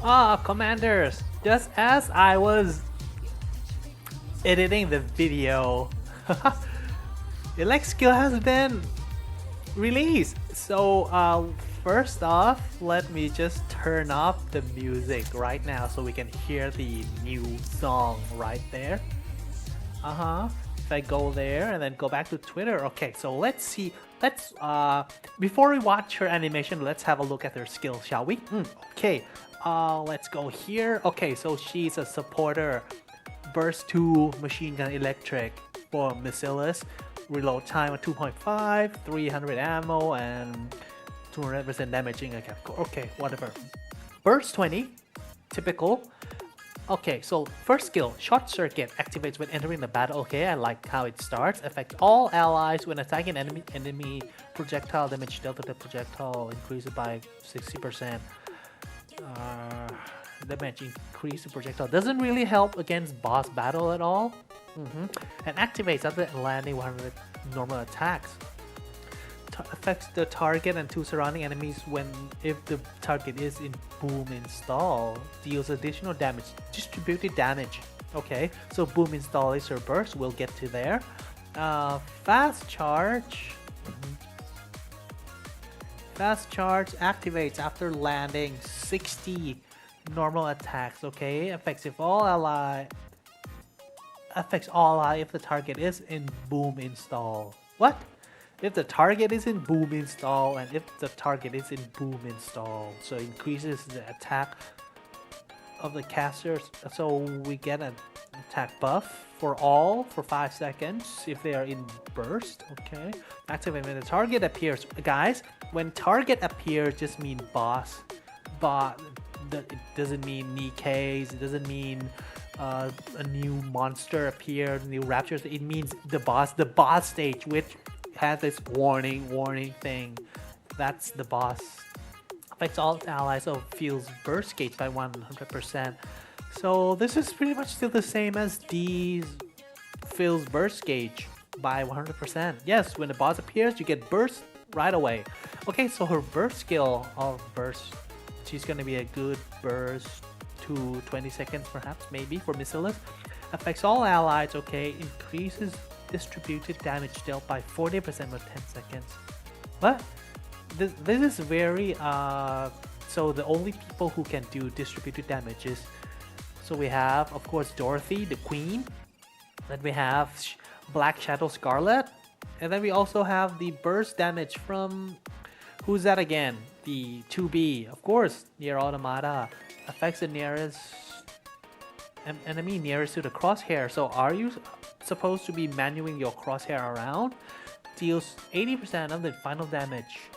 Commanders, just as I was editing the video, Elegg skill has been released. So, first off, let me just turn off the music right now so we can hear the new song right there. If I go there and then go back to Twitter. Okay, so let's see. Let's before we watch her animation, let's have a look at her skills, shall we? Okay. Let's go here. Okay, so she's a supporter. Burst 2, machine gun electric for missiles. Reload time at 2.5, 300 ammo, and 200% damaging. Okay, whatever. Burst 20, typical. Okay, so first skill, short circuit activates when entering the battle. Okay, I like how it starts. Affect all allies when attacking enemy projectile damage dealt to the projectile increases by 60%. Damage increase the projectile doesn't really help against boss battle at all. And activates after landing 100 normal attacks. Affects the target and 2 surrounding enemies if the target is in boom install. Deals additional damage, distributed damage. Okay, so boom install is her burst. We'll get to there. Fast charge. Fast charge activates after landing 60 normal attacks. Okay, affects all ally if the target is in boom install. What? If the target is in boom install and if the target is in boom install, so increases the attack of the casters. So we get an attack buff for 5 seconds if they are in burst. Okay, activate when the target appears. Guys, when target appears just mean boss, but it doesn't mean Nikke's. It doesn't mean a new monster appeared, new raptures. It means the boss stage, which has this warning thing. That's the boss. Affects all allies of feels burst gauge by 100%. So this is pretty much still the same as D's fills burst gauge by 100%. Yes, when the boss appears, you get burst right away. Okay, so her burst skill of burst, she's gonna be a good burst to 20 seconds perhaps, maybe for missiles. Affects all allies. Okay, increases distributed damage dealt by 40% for 10 seconds. But this is very so the only people who can do distributed damage is, so we have of course Dorothy the Queen, then we have Black Shadow Scarlet, and then we also have the burst damage from, who's that again, the 2B, of course, Nier Automata. Affects the nearest enemy nearest to the crosshair. So are you supposed to be manuing your crosshair around? Deals 80% of the final damage.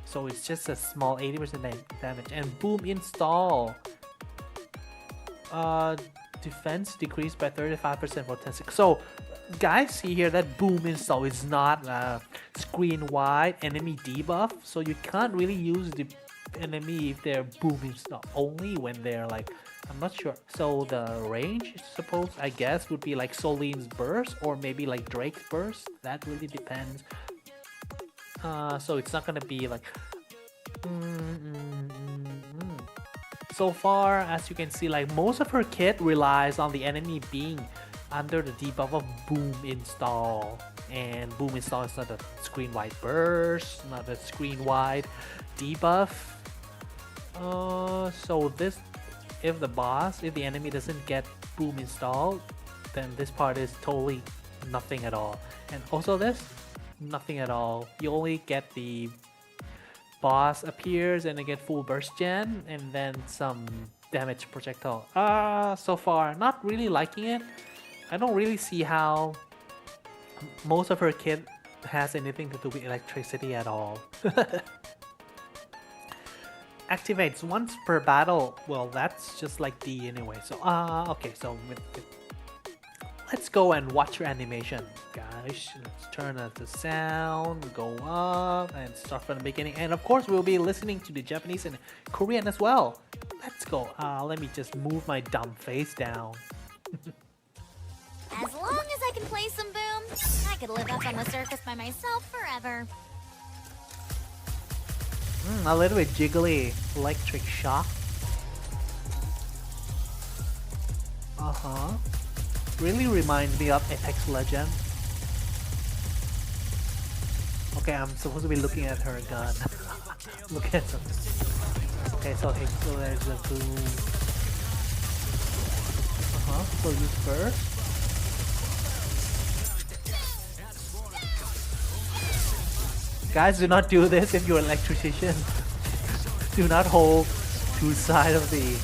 So it's just a small 80% damage. And boom install. Defense decreased by 35% for 10 seconds. So guys, see here that boom install is not screen wide enemy debuff. So you can't really use the enemy if they're boom install, only when they're like, I'm not sure. So the range, I guess, would be like Soline's burst or maybe like Drake's burst. That really depends. So it's not gonna be like. So far, as you can see, like most of her kit relies on the enemy being under the debuff of boom install, and boom install is not a screen wide burst, not a screen wide debuff. So this, if the enemy doesn't get boom installed, then this part is totally nothing at all. And also this, nothing at all. You only get the boss appears and they get full burst gen and then some damage projectile. So far, not really liking it. I don't really see how most of her kit has anything to do with electricity at all. Activates once per battle. Well, that's just like D anyway. So okay, so let's go and watch your animation, guys. Let's turn up the sound, go up, and start from the beginning. And of course, we'll be listening to the Japanese and Korean as well. Let's go. Let me just move my dumb face down. As long as I can play some boom, I could live up on the surface by myself forever. A little bit jiggly electric shock. Really reminds me of Apex Legend. Okay, I'm supposed to be looking at her gun. Look at them. Okay, so there's the boom. So use first. Guys, do not do this if you're an electrician. Do not hold two sides of the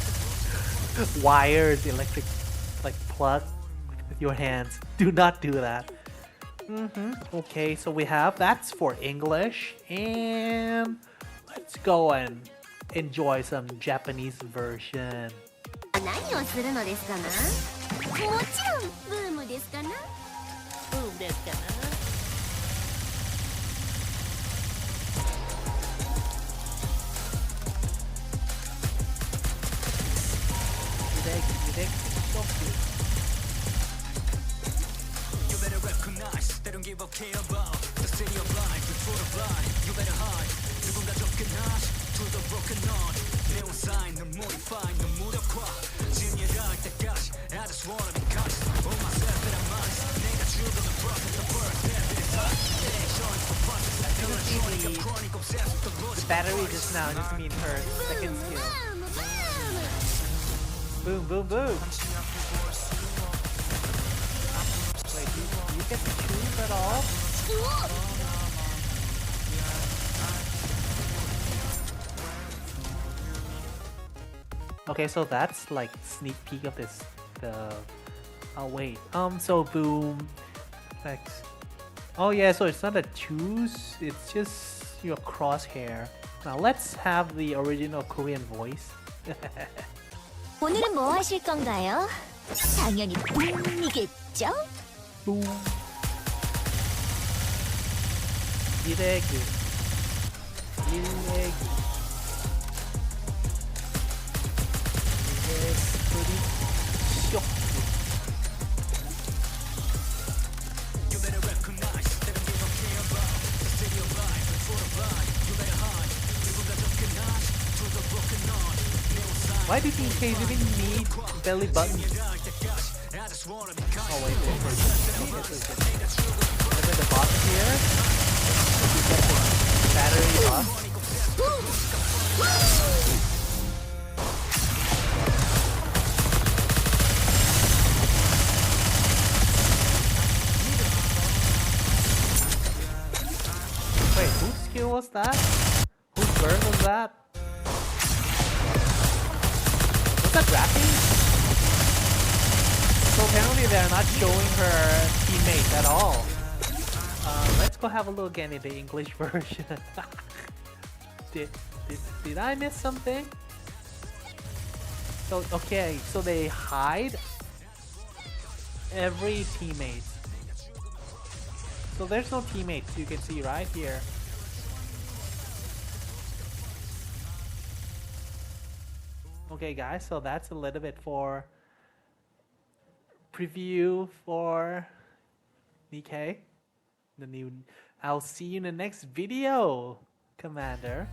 wires, the electric like plug with your hands. Do not do that. Okay, so we have that's for English, and let's go and enjoy some Japanese version. 何をするのですかな。もちろんブームですかな。ブームですかな。You better recognize they don't give a care about the city of life before the blind. You better hide. 누군가 접근하시 to the broken heart. 내온 sign 넌 modify 넌 무력화. 진열할 때까지 I just wanna be conscious of myself that I'm honest. 내가 죽어도 process the birth that is hot. Action for process. 내가 joining a chronic obsessed with the logic. The battery just now just mean her second skill. Boom, boom, boom. Wait, do you get to choose at all? Okay, so that's like sneak peek of this. Oh wait. So boom. Thanks. Oh yeah. So it's not a choose. It's just your crosshair. Now let's have the original Korean voice. 오늘은 뭐 하실 건가요? 당연히 붐이겠죠? Boom. Elegg. Elegg. Pretty shock. You better recognize they don't give a care about the city of life before the blind. You better hide. 누군가 접근하시 to the broken heart. Why do DKs even need belly buttons? Oh wait, and then the bottom here, you get the battery off. Wait, whose skill was that? Whose bird was that? Was that rapping? So apparently they're not showing her teammates at all. Let's go have a look again in the English version. Did I miss something? So okay, so they hide every teammate. So there's no teammates, you can see right here. Okay guys, so that's a little bit for preview for Nikke, the new. I'll see you in the next video, Commander.